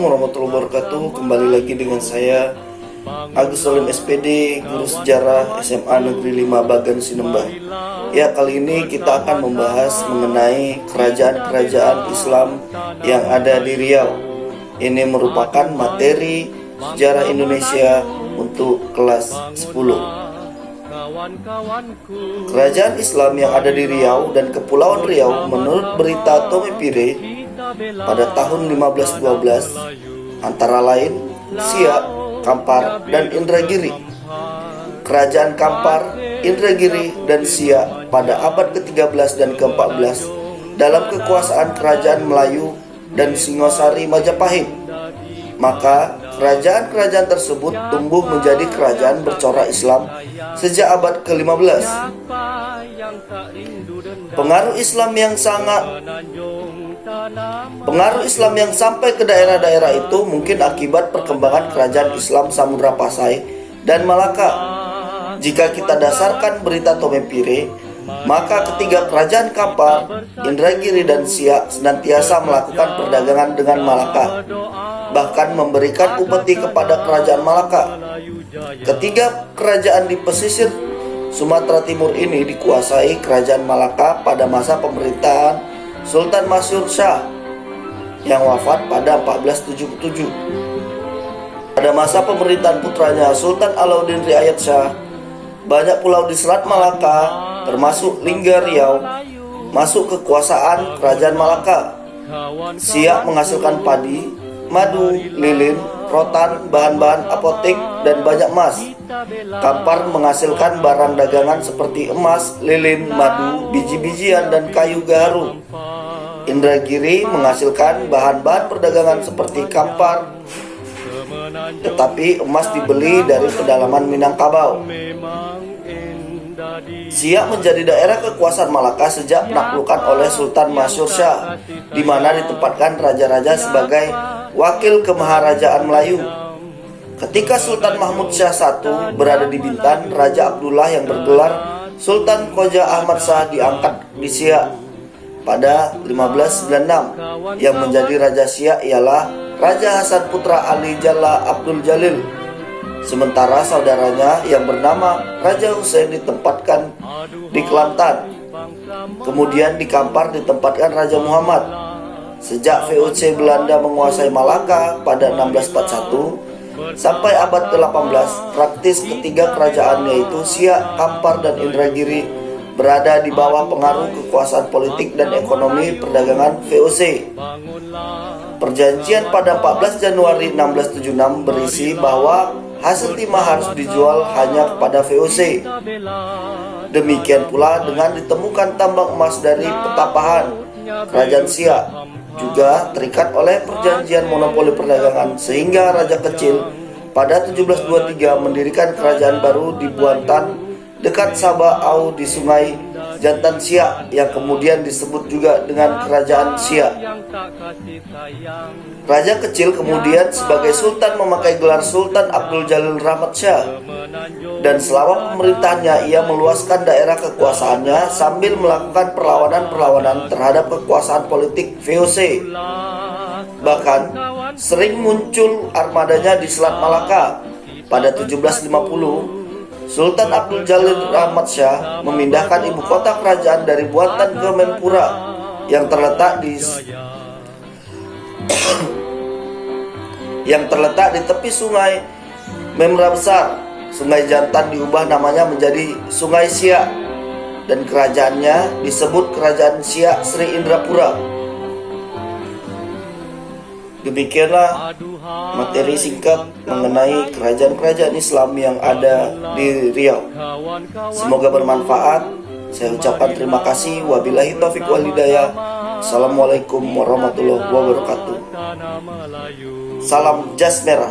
warahmatullahi wabarakatuh. Kembali lagi dengan saya Agus Salim SPD, guru sejarah SMA Negeri 5 Bagan Sinembah. Ya, kali ini kita akan membahas mengenai kerajaan-kerajaan Islam yang ada di Riau. Ini merupakan materi sejarah Indonesia untuk kelas 10. Kerajaan Islam yang ada di Riau dan Kepulauan Riau menurut berita Tommy Pire pada tahun 1512 antara lain Siak, Kampar, dan Indragiri. Kerajaan Kampar, Indragiri, dan Siak pada abad ke-13 dan ke-14 dalam kekuasaan Kerajaan Melayu dan Singosari Majapahit. Maka kerajaan-kerajaan tersebut tumbuh menjadi kerajaan bercorak Islam sejak abad ke-15. Pengaruh Islam yang sampai ke daerah-daerah itu mungkin akibat perkembangan kerajaan Islam Samudra Pasai dan Malaka. Jika kita dasarkan berita Tommy Pire, maka ketiga kerajaan Kampar, Indragiri, dan Siak senantiasa melakukan perdagangan dengan Malaka, bahkan memberikan upeti kepada kerajaan Malaka. Ketiga kerajaan di pesisir Sumatera Timur ini dikuasai kerajaan Malaka pada masa pemerintahan Sultan Masyur Shah yang wafat pada 1477. Pada masa pemerintahan putranya Sultan Alauddin Riayat Shah, banyak pulau di Selat Malaka termasuk Lingga Riau masuk kekuasaan kerajaan Malaka. Siak menghasilkan padi, madu, lilin, rotan, bahan-bahan apotek, dan banyak emas. Kampar menghasilkan barang dagangan seperti emas, lilin, madu, biji-bijian, dan kayu gaharu. Indragiri menghasilkan bahan-bahan perdagangan seperti kampar, tetapi emas dibeli dari pedalaman Minangkabau. Siak menjadi daerah kekuasaan Malaka sejak penaklukan oleh Sultan Masyur Shah, di mana ditempatkan raja-raja sebagai wakil kemaharajaan Melayu. Ketika Sultan Mahmud Shah I berada di Bintan, Raja Abdullah yang bergelar Sultan Khoja Ahmad Shah diangkat di Siak pada 1596. Yang menjadi Raja Siak ialah Raja Hasan Putra Ali Jalla Abdul Jalil. Sementara saudaranya yang bernama Raja Hussein ditempatkan di Kelantan. Kemudian di Kampar ditempatkan Raja Muhammad. Sejak VOC Belanda menguasai Malaka pada 1641 sampai abad ke-18, praktis ketiga kerajaan yaitu Siak, Kampar, dan Indragiri berada di bawah pengaruh kekuasaan politik dan ekonomi perdagangan VOC. Perjanjian pada 14 Januari 1676 berisi bahwa hasil timah harus dijual hanya kepada VOC. Demikian pula dengan ditemukan tambang emas dari Petapahan. Kerajaan Siak juga terikat oleh perjanjian monopoli perdagangan, sehingga Raja Kecil pada 1723 mendirikan kerajaan baru di Buantan dekat Sabah Au di Sungai Jantan Siak, yang kemudian disebut juga dengan Kerajaan Siak. Raja Kecil kemudian sebagai Sultan memakai gelar Sultan Abdul Jalil Rahmat Shah, dan selama pemerintahannya ia meluaskan daerah kekuasaannya sambil melakukan perlawanan-perlawanan terhadap kekuasaan politik VOC. Bahkan sering muncul armadanya di Selat Malaka. Pada 1750 Sultan Abdul Jalil Rahmat Shah memindahkan ibu kota kerajaan dari Buantan ke Mempura yang terletak di tepi Sungai Memra Besar. Sungai Jantan diubah namanya menjadi Sungai Siak dan kerajaannya disebut Kerajaan Siak Sri Indrapura. Demikianlah materi singkat mengenai kerajaan-kerajaan Islam yang ada di Riau. Semoga bermanfaat. Saya ucapkan terima kasih. Wabillahi taufiq wal hidayah. Assalamualaikum warahmatullahi wabarakatuh. Salam jas merah.